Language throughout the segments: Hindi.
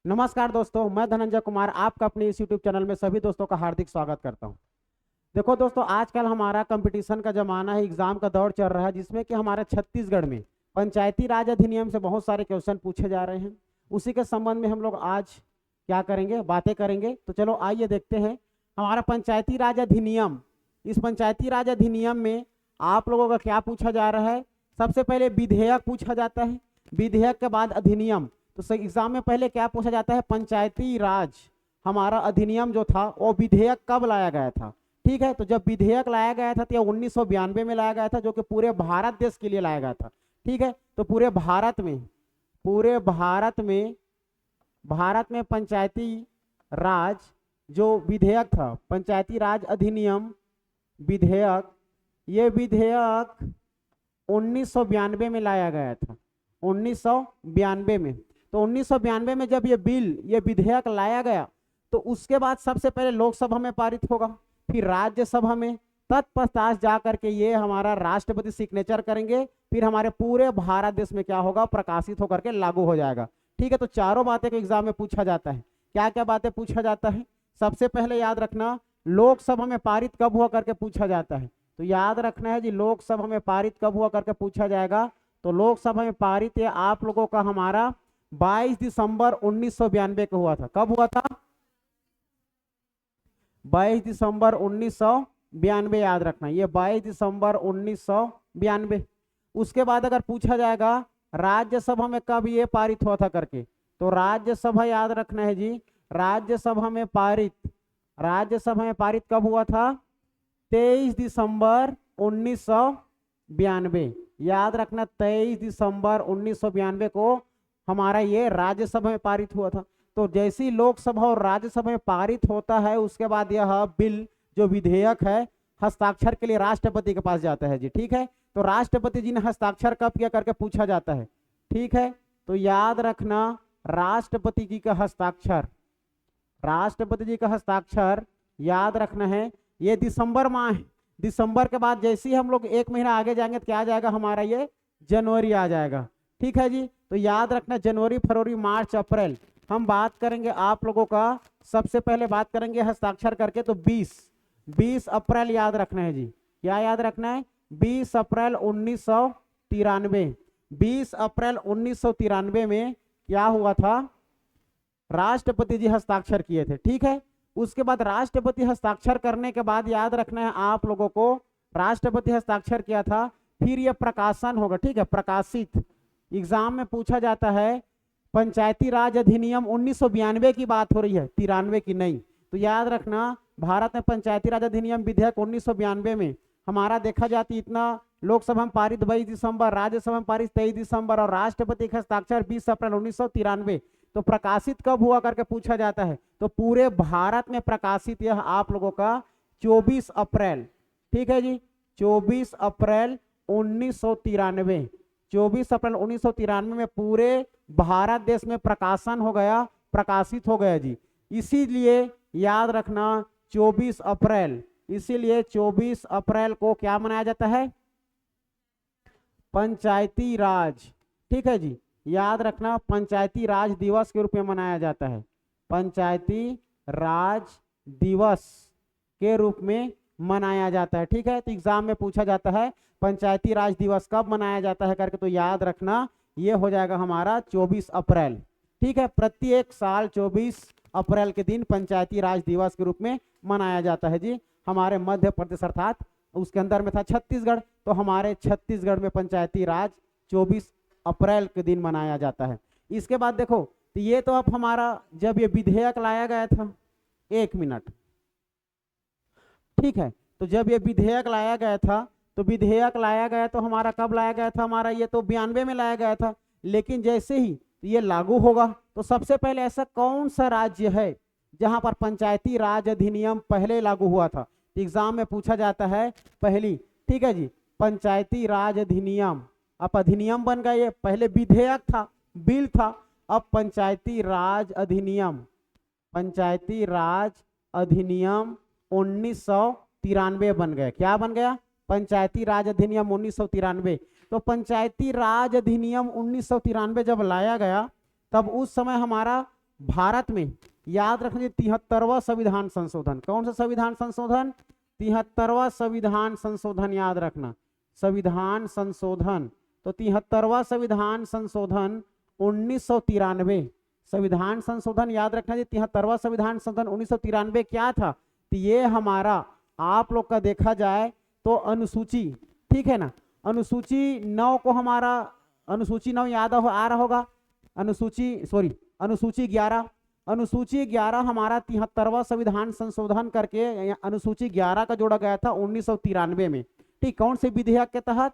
नमस्कार दोस्तों, मैं धनंजय कुमार आपका अपने इस YouTube चैनल में सभी दोस्तों का हार्दिक स्वागत करता हूं। देखो दोस्तों, आजकल हमारा कंपटीशन का जमाना है, एग्जाम का दौर चल रहा है, जिसमें कि हमारे छत्तीसगढ़ में पंचायती राज अधिनियम से बहुत सारे क्वेश्चन पूछे जा रहे हैं। उसी के संबंध में हम लोग आज क्या करेंगे, बातें करेंगे। तो चलो आइए देखते हैं हमारा पंचायती राज अधिनियम। इस पंचायती राज अधिनियम में आप लोगों का क्या पूछा जा रहा है। सबसे पहले विधेयक पूछा जाता है, विधेयक के बाद अधिनियम। तो एग्जाम में पहले क्या पूछा जाता है, पंचायती राज हमारा अधिनियम जो था वो विधेयक कब लाया गया था। ठीक है, तो जब विधेयक लाया गया था तो यह 1992 में लाया गया था, जो कि पूरे भारत देश के लिए लाया गया था। ठीक है, तो पूरे भारत में पंचायती राज जो विधेयक था, पंचायती राज अधिनियम विधेयक, ये विधेयक 1992 में लाया गया था। 1992 में, तो 1992 में जब ये विधेयक लाया गया तो उसके बाद सबसे पहले लोकसभा में पारित होगा, फिर राज्यसभा में, तत्पश्चात जा करके ये हमारा राष्ट्रपति सिग्नेचर करेंगे, फिर हमारे पूरे भारत देश में क्या होगा, प्रकाशित होकर के लागू हो जाएगा। ठीक है, तो चारों बातें को एग्जाम में पूछा जाता है। क्या क्या बातें पूछा जाता है, सबसे पहले याद रखना लोकसभा में पारित कब हुआ करके पूछा जाता है। तो याद रखना है जी, लोकसभा में पारित कब हुआ करके पूछा जाएगा। तो लोकसभा में पारित ये आप लोगों का हमारा 22 दिसंबर 1992 को हुआ था। कब हुआ था, 22 दिसंबर 1992, याद रखना ये 22 दिसंबर 1992। उसके बाद अगर पूछा जाएगा राज्यसभा में कब ये पारित हुआ था करके, तो राज्यसभा याद रखना है जी, राज्यसभा में पारित कब हुआ था, 23 दिसंबर 1992। याद रखना 23 दिसंबर 1992 को हमारा ये राज्यसभा में पारित हुआ था। तो जैसी लोकसभा और राज्यसभा में पारित होता है उसके बाद यह बिल जो विधेयक है हस्ताक्षर के लिए राष्ट्रपति के पास जाता है जी। ठीक है, तो राष्ट्रपति जी ने हस्ताक्षर कब किया करके पूछा जाता है। ठीक है, तो याद रखना राष्ट्रपति जी का हस्ताक्षर याद रखना है, ये दिसंबर माह है। दिसंबर के बाद जैसे ही हम लोग एक महीना आगे जाएंगे तो क्या आ जाएगा, हमारा ये जनवरी आ जाएगा। ठीक है जी, तो याद रखना जनवरी, फरवरी, मार्च, अप्रैल हम बात करेंगे आप लोगों का। सबसे पहले बात करेंगे हस्ताक्षर करके, तो 20 अप्रैल याद रखना है जी। क्या याद रखना है, 20 अप्रैल 1993। 20 अप्रैल 1993 में क्या हुआ था, राष्ट्रपति जी हस्ताक्षर किए थे। ठीक है, उसके बाद राष्ट्रपति हस्ताक्षर करने के बाद याद रखना है आप लोगों को, राष्ट्रपति हस्ताक्षर किया था, फिर यह प्रकाशन होगा। ठीक है, प्रकाशित एग्जाम में पूछा जाता है। पंचायती राज अधिनियम 1992 की बात हो रही है, 93 की नहीं। तो याद रखना भारत में पंचायती राज अधिनियम विधेयक 1992 में हमारा देखा जाती इतना लोकसभा में पारित 22 दिसंबर, राज्यसभा में पारित 23 दिसंबर और राष्ट्रपति के हस्ताक्षर 20 अप्रैल 1993। तो प्रकाशित कब हुआ करके पूछा जाता है, तो पूरे भारत में प्रकाशित यह आप लोगों का 24 अप्रैल। ठीक है जी, 24 अप्रैल 1993। 24 अप्रैल 1993 में पूरे भारत देश में प्रकाशन हो गया, प्रकाशित हो गया जी। इसीलिए याद रखना 24 अप्रैल, इसीलिए 24 अप्रैल को क्या मनाया जाता है, पंचायती राज। ठीक है जी, याद रखना पंचायती राज दिवस के रूप में मनाया जाता है, पंचायती राज दिवस के रूप में मनाया जाता है। ठीक है, तो एग्जाम में पूछा जाता है पंचायती राज दिवस कब मनाया जाता है करके, तो याद रखना ये हो जाएगा हमारा 24 अप्रैल। ठीक है, प्रत्येक साल 24 अप्रैल के दिन पंचायती राज दिवस के रूप में मनाया जाता है जी। हमारे मध्य प्रदेश अर्थात उसके अंदर में था छत्तीसगढ़, तो हमारे छत्तीसगढ़ में पंचायती राज 24 अप्रैल के दिन मनाया जाता है। इसके बाद देखो, तो ये तो अब हमारा जब ये विधेयक लाया गया था, एक मिनट। ठीक है, तो जब ये विधेयक लाया गया था, तो विधेयक लाया गया तो हमारा कब लाया गया था, हमारा ये तो 92 में लाया गया था। लेकिन जैसे ही ये लागू होगा तो सबसे पहले ऐसा कौन सा राज्य है जहां पर पंचायती राज अधिनियम पहले लागू हुआ था, एग्जाम में पूछा जाता है पहली। ठीक है जी, पंचायती राज अधिनियम, अब अधिनियम बन गया, ये पहले विधेयक था, बिल था, अब पंचायती राज अधिनियम, पंचायती राज अधिनियम 1993 बन गया। क्या बन गया, पंचायती राज अधिनियम 1993। तो पंचायती राज अधिनियम 1993 जब लाया गया तब उस समय हमारा भारत में याद रखना 73वां संविधान संशोधन, कौन सा संविधान संशोधन? 73वां संविधान संशोधन याद रखना, संविधान संशोधन। तो 73वां संविधान संशोधन 1993, संविधान संशोधन याद रखना जी 73वां संविधान संशोधन 1993 क्या था? तो ये हमारा आप लोग का देखा जाए तो अनुसूची, ठीक है ना, अनुसूची 9 को हमारा, अनुसूची 9 याद आ रहा होगा, अनुसूची 11, अनुसूची 11 हमारा 73वां संविधान संशोधन करके अनुसूची 11 का जोड़ा गया था 1993 में। ठीक, कौन से विधेयक के तहत?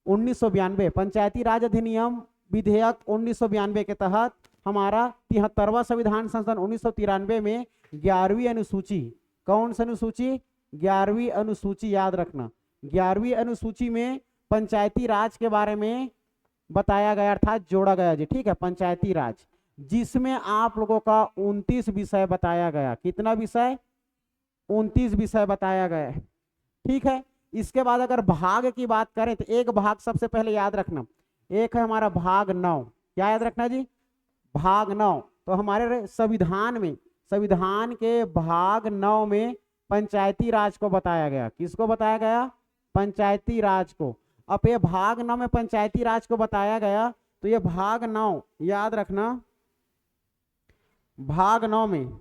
1992 पंचायती राज अधिनियम विधेयक 1992 के तहत हमारा 73वां संविधान संशोधन 1993 में 11वीं अनुसूची, कौन सी अनुसूची? 11वीं अनुसूची याद रखना, 11वीं अनुसूची में पंचायती राज के बारे में बताया गया अर्थात जोड़ा गया जी। ठीक है, पंचायती राज, जिसमें आप लोगों का 29 विषय बताया गया। कितना विषय? 29 विषय बताया गया है। ठीक है, इसके बाद अगर भाग की बात करें तो एक भाग सबसे पहले याद रखना, एक है हमारा भाग 9, क्या याद रखना जी? भाग 9। तो हमारे संविधान में, संविधान के भाग 9 में पंचायती राज को बताया गया। किसको बताया गया? पंचायती राज को। अब ये भाग 9 में पंचायती राज को बताया गया, तो ये भाग 9 याद रखना, भाग 9 में,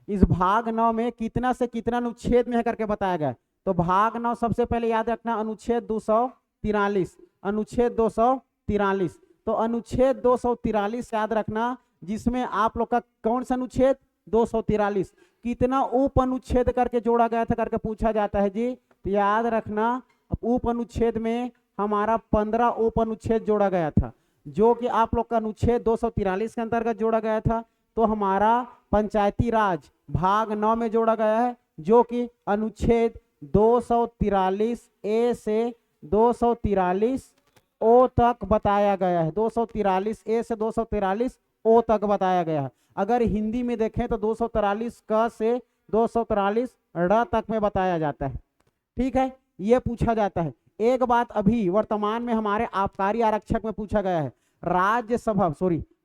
इस भाग 9 में कितना से कितना अनुच्छेद में है करके बताया गया। तो भाग 9 सबसे पहले याद रखना अनुच्छेद 243, अनुच्छेद 243। तो अनुच्छेद 243 याद रखना, जिसमें आप लोग का कौन सा अनुच्छेद? 243। कितना उप अनुच्छेद करके जोड़ा गया था करके पूछा जाता है जी। तो याद रखना उप अनुच्छेद में हमारा 15 उप अनुच्छेद जोड़ा गया था, जो कि आप लोग का अनुच्छेद 243 के अंतर्गत जोड़ा गया था। तो हमारा पंचायती राज भाग 9 में जोड़ा गया है, जो कि अनुच्छेद 243 ए से 243 ओ तक बताया गया है। 243 ए से 243 ओ तक बताया गया है। अगर हिंदी में देखें तो 243 क से 243 ड़ तक में बताया जाता है। ठीक है, ये पूछा जाता है। एक बात अभी वर्तमान में हमारे आबकारी आरक्षक में पूछा गया है, राज्यसभा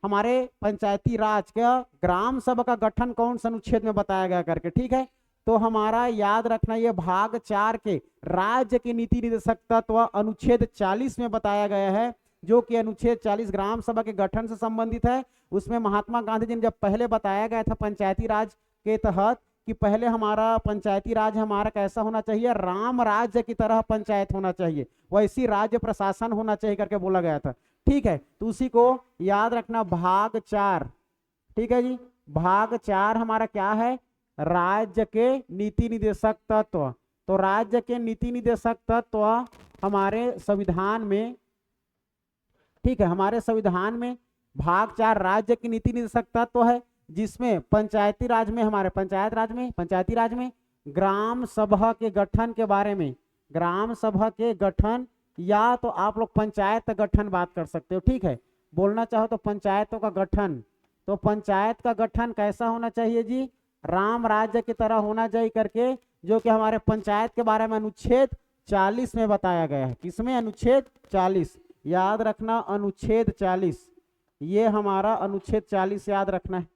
हमारे पंचायती राज का ग्राम सभा का गठन कौन सा अनुच्छेद में बताया गया करके। ठीक है, तो हमारा याद रखना ये भाग 4 के राज्य के नीति निर्देशक तत्व अनुच्छेद 40 में बताया गया है, जो कि अनुच्छेद 40 ग्राम सभा के गठन से संबंधित है। उसमें महात्मा गांधी जी ने जब पहले बताया गया था पंचायती राज के तहत कि पहले हमारा पंचायती राज हमारा कैसा होना चाहिए, राम राज्य की तरह पंचायत होना चाहिए, वैसी राज्य प्रशासन होना चाहिए करके बोला गया था। ठीक है, तो उसी को याद रखना भाग 4। ठीक है जी, भाग 4 हमारा क्या है? राज्य के नीति निर्देशक तत्व। तो राज्य के नीति निर्देशक तत्व हमारे संविधान में, ठीक है, हमारे संविधान में भाग 4 राज्य की नीति निर्देशक तत्व है, जिसमें पंचायती राज में हमारे पंचायती राज में ग्राम सभा के गठन के बारे में, ग्राम सभा के गठन या तो आप लोग पंचायत गठन बात कर सकते हो। ठीक है, बोलना चाहो तो पंचायतों का गठन। तो पंचायत का गठन कैसा होना चाहिए जी? राम राज्य की तरह होना चाहिए करके, जो कि हमारे पंचायत के बारे में अनुच्छेद 40 में बताया गया है। किसमें? अनुच्छेद 40 याद रखना, अनुच्छेद 40, ये हमारा अनुच्छेद 40 याद रखना है।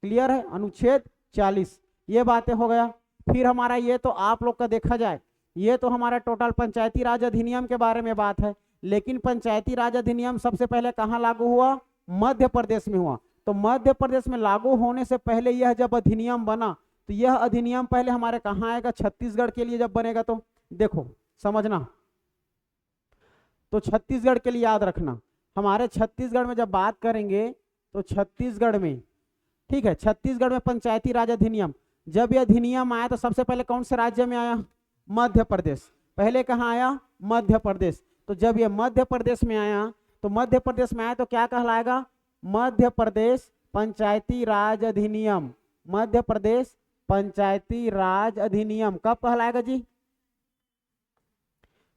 क्लियर है? अनुच्छेद 40, ये बातें हो गया। फिर हमारा ये तो आप लोग का देखा जाए, ये तो हमारा टोटल पंचायती राज अधिनियम के बारे में बात है। लेकिन पंचायती राज अधिनियम सबसे पहले कहाँ लागू हुआ? मध्य प्रदेश में हुआ। तो मध्य प्रदेश में लागू होने से पहले यह जब अधिनियम बना, तो यह अधिनियम पहले हमारे कहाँ आएगा? छत्तीसगढ़ के लिए जब बनेगा। तो देखो समझना, तो छत्तीसगढ़ के लिए याद रखना, हमारे छत्तीसगढ़ में जब बात करेंगे तो छत्तीसगढ़ में, ठीक है, छत्तीसगढ़ में पंचायती राज अधिनियम, जब यह अधिनियम आया तो सबसे पहले कौन से राज्य में आया? मध्य प्रदेश। पहले कहाँ आया? मध्य प्रदेश। तो जब यह मध्य प्रदेश में आया, तो मध्य प्रदेश में आया तो क्या कहलाएगा? मध्य प्रदेश पंचायती राज अधिनियम। मध्य प्रदेश पंचायती राज अधिनियम कब कहलाएगा जी?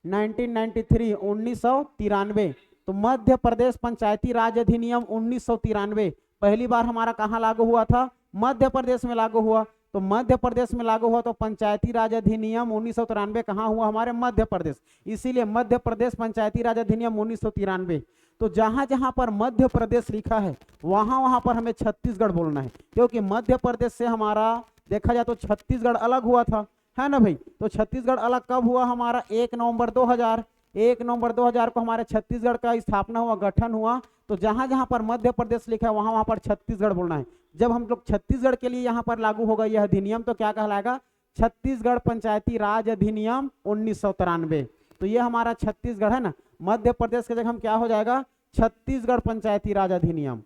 1993, 1993। तो मध्य प्रदेश पंचायती राज अधिनियम 1993 पहली बार हमारा कहाँ लागू हुआ था? मध्य प्रदेश में लागू हुआ। तो मध्य प्रदेश में लागू हुआ। तो पंचायती राज अधिनियम 1993 कहाँ हुआ? हमारे मध्य प्रदेश। इसीलिए मध्य प्रदेश पंचायती राज अधिनियम 1993। तो जहां जहां पर मध्य प्रदेश लिखा है वहां वहां पर हमें छत्तीसगढ़ बोलना है, क्योंकि मध्य प्रदेश से हमारा देखा जाए तो छत्तीसगढ़ अलग हुआ था, है ना भाई। तो छत्तीसगढ़ अलग कब हुआ? हमारा 1 नवंबर 2000। 1 नवंबर 2000 को हमारे छत्तीसगढ़ का स्थापना हुआ, गठन हुआ। तो जहां जहां पर मध्य प्रदेश लिखा है वहां वहां पर छत्तीसगढ़ बोलना है। जब हम लोग छत्तीसगढ़ के लिए यहाँ पर लागू होगा यह अधिनियम, तो क्या कहलाएगा? छत्तीसगढ़ पंचायती राज अधिनियम 1993। तो ये हमारा छत्तीसगढ़ है ना, मध्य प्रदेश के जगह हम क्या हो जाएगा? छत्तीसगढ़ पंचायती राज अधिनियम।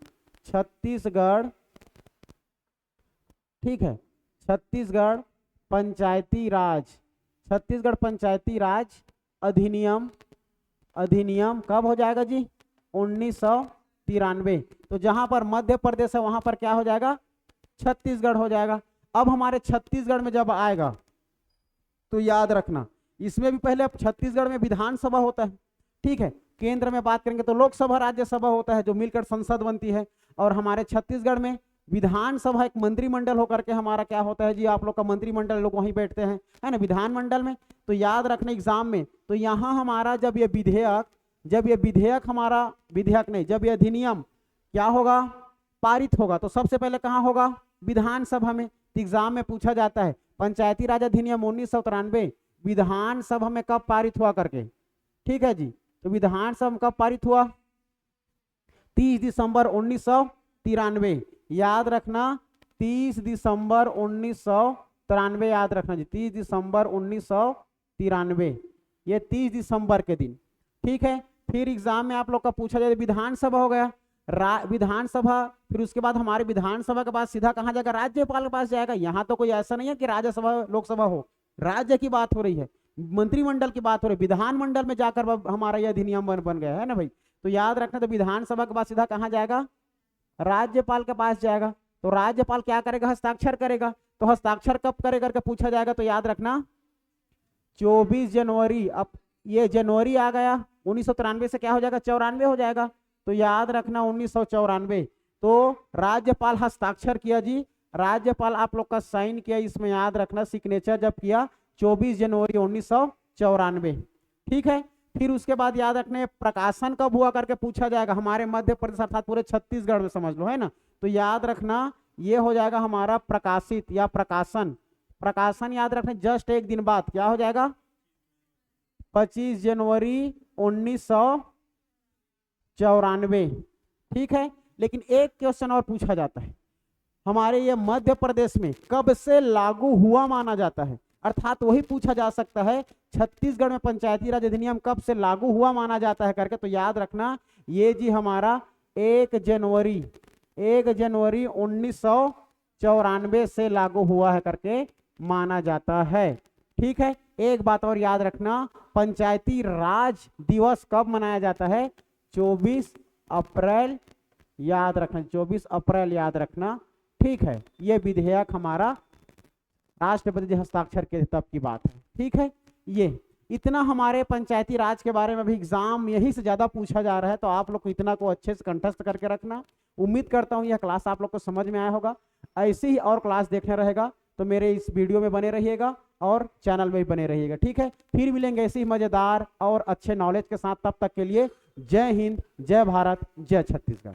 छत्तीसगढ़, ठीक है, छत्तीसगढ़ पंचायती राज, छत्तीसगढ़ पंचायती राज अधिनियम। अधिनियम कब हो जाएगा जी? 1993। तो जहां पर मध्य प्रदेश है वहां पर क्या हो जाएगा? छत्तीसगढ़ हो जाएगा। अब हमारे छत्तीसगढ़ में जब आएगा तो याद रखना, इसमें भी पहले अब छत्तीसगढ़ में विधानसभा होता है, ठीक है। केंद्र में बात करेंगे तो लोकसभा राज्यसभा होता है जो मिलकर संसद बनती है, और हमारे छत्तीसगढ़ में विधानसभा एक मंत्रिमंडल होकर के हमारा क्या होता है जी? आप लोग का मंत्रिमंडल, लोग वहीं बैठते हैं, है ना, विधानमंडल में। तो याद रखना एग्जाम में, तो यहाँ हमारा जब ये विधेयक हमारा, विधेयक नहीं, जब ये अधिनियम क्या होगा? पारित होगा, तो सबसे पहले कहाँ होगा? विधानसभा में। एग्जाम में पूछा जाता है पंचायती राज अधिनियम 1993 विधानसभा में कब पारित हुआ करके, ठीक है जी। तो विधानसभा में कब पारित हुआ? 30 दिसंबर 1993। याद रखना 30 दिसंबर 1993, याद रखना जी, 30 दिसंबर 1993, ये 30 दिसंबर के दिन, ठीक है। फिर एग्जाम में आप लोग का पूछा जाए, विधानसभा हो गया, विधानसभा, फिर उसके बाद हमारे विधानसभा के बाद सीधा कहाँ जाएगा? राज्यपाल के पास जाएगा। यहाँ तो कोई ऐसा नहीं है कि राज्यसभा लोकसभा हो, राज्य की बात हो रही है, मंत्रिमंडल की बात हो रही है, विधानमंडल में जाकर हमारा यह अधिनियम बन गया है ना भाई। तो याद रखना, तो विधानसभा के बाद सीधा कहाँ जाएगा? राज्यपाल के पास जाएगा। तो राज्यपाल क्या करेगा? हस्ताक्षर करेगा। तो हस्ताक्षर कब करेगा करके पूछा जाएगा, तो याद रखना 24 जनवरी। अब ये जनवरी आ गया, 1993 से क्या हो जाएगा? 94 हो जाएगा। तो याद रखना 1994। तो राज्यपाल हस्ताक्षर किया जी, राज्यपाल आप लोग का साइन किया, इसमें याद रखना सिग्नेचर जब किया 24 जनवरी 1994, ठीक है। फिर उसके बाद याद रखने प्रकाशन कब हुआ करके पूछा जाएगा, हमारे मध्य प्रदेश अर्थात पूरे छत्तीसगढ़ में, समझ लो, है ना। तो याद रखना ये हो जाएगा हमारा प्रकाशित या प्रकाशन। प्रकाशन याद रखना जस्ट एक दिन बाद क्या हो जाएगा? 25 जनवरी 1994, ठीक है। लेकिन एक क्वेश्चन और पूछा जाता है, हमारे ये मध्य प्रदेश में कब से लागू हुआ माना जाता है? अर्थात वही पूछा जा सकता है छत्तीसगढ़ में पंचायती राज अधिनियम कब से लागू हुआ माना जाता है करके। तो याद रखना ये जी हमारा 1 जनवरी 1994 से लागू हुआ है करके माना जाता है, ठीक है। एक बात और याद रखना, पंचायती राज दिवस कब मनाया जाता है? 24 अप्रैल, याद रखना 24 अप्रैल, याद रखना, ठीक है। ये विधेयक हमारा राष्ट्रपति जी हस्ताक्षर के तब की बात है, ठीक है। ये इतना हमारे पंचायती राज के बारे में भी एग्जाम यही से ज्यादा पूछा जा रहा है, तो आप लोग को इतना को अच्छे से कंठस्थ करके रखना। उम्मीद करता हूँ यह क्लास आप लोग को समझ में आया होगा। ऐसे ही और क्लास देखना रहेगा तो मेरे इस वीडियो में बने रहिएगा और चैनल में भी बने रहिएगा, ठीक है। फिर मिलेंगे ऐसे ही मजेदार और अच्छे नॉलेज के साथ, तब तक के लिए जय हिंद, जय भारत, जय छत्तीसगढ़।